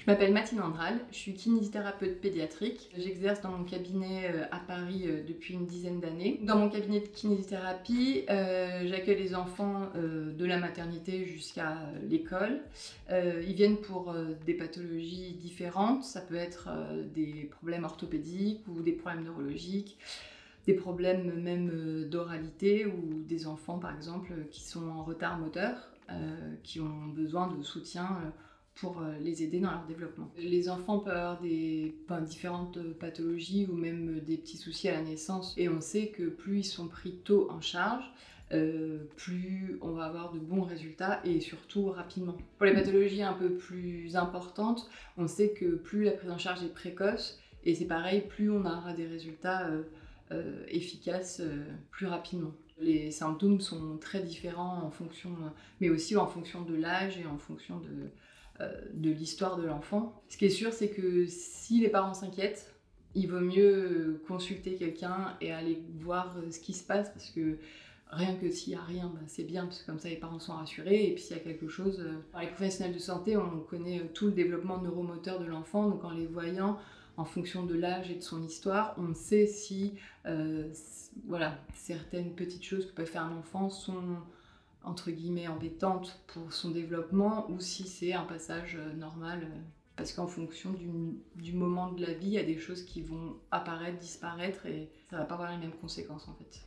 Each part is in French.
Je m'appelle Mathilde Andral, je suis kinésithérapeute pédiatrique. J'exerce dans mon cabinet à Paris depuis une dizaine d'années. Dans mon cabinet de kinésithérapie, j'accueille les enfants de la maternité jusqu'à l'école. Ils viennent pour des pathologies différentes. Ça peut être des problèmes orthopédiques ou des problèmes neurologiques, des problèmes même d'oralité ou des enfants par exemple qui sont en retard moteur, qui ont besoin de soutien pour les aider dans leur développement. Les enfants peuvent avoir différentes pathologies ou même des petits soucis à la naissance, et on sait que plus ils sont pris tôt en charge, plus on va avoir de bons résultats et surtout rapidement. Pour les pathologies un peu plus importantes, on sait que plus la prise en charge est précoce, et c'est pareil, plus on aura des résultats efficaces plus rapidement. Les symptômes sont très différents en fonction, mais aussi en fonction de l'âge et en fonction de l'histoire de l'enfant. Ce qui est sûr, c'est que si les parents s'inquiètent, il vaut mieux consulter quelqu'un et aller voir ce qui se passe, parce que rien que s'il n'y a rien, c'est bien, parce que comme ça les parents sont rassurés, et puis s'il y a quelque chose, les professionnels de santé, on connaît tout le développement neuromoteur de l'enfant, donc en les voyant, en fonction de l'âge et de son histoire, on sait si certaines petites choses que peut faire un enfant sont entre guillemets embêtantes pour son développement, ou si c'est un passage normal, parce qu'en fonction du moment de la vie, il y a des choses qui vont apparaître, disparaître, et ça va pas avoir les mêmes conséquences en fait.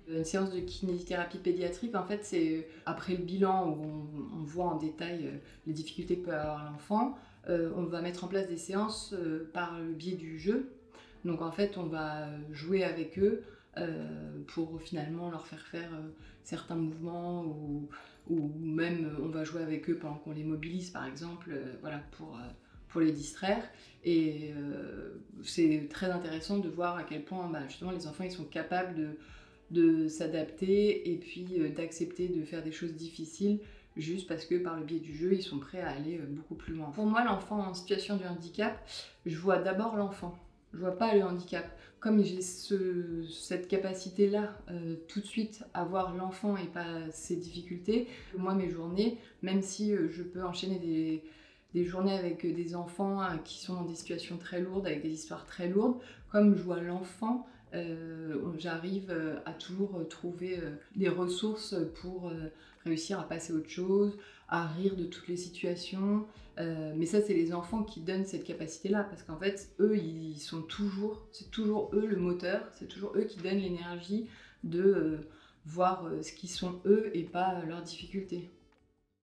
Une séance de kinésithérapie pédiatrique, en fait, c'est après le bilan où on voit en détail les difficultés que peut avoir l'enfant. On va mettre en place des séances par le biais du jeu. Donc en fait, on va jouer avec eux pour finalement leur faire certains mouvements, ou même on va jouer avec eux pendant qu'on les mobilise par exemple, pour les distraire. Et c'est très intéressant de voir à quel point justement les enfants ils sont capables de s'adapter et puis d'accepter de faire des choses difficiles juste parce que par le biais du jeu, ils sont prêts à aller beaucoup plus loin. Pour moi, l'enfant en situation de handicap, je vois d'abord l'enfant. Je vois pas le handicap. Comme j'ai cette capacité-là, tout de suite, à voir l'enfant et pas ses difficultés, moi, mes journées, même si je peux enchaîner des journées avec des enfants qui sont dans des situations très lourdes, avec des histoires très lourdes, comme je vois l'enfant, j'arrive à toujours trouver des ressources pour réussir à passer à autre chose, à rire de toutes les situations. Mais ça, c'est les enfants qui donnent cette capacité-là, parce qu'en fait, eux, c'est toujours eux le moteur, c'est toujours eux qui donnent l'énergie de voir ce qu'ils sont eux et pas leurs difficultés.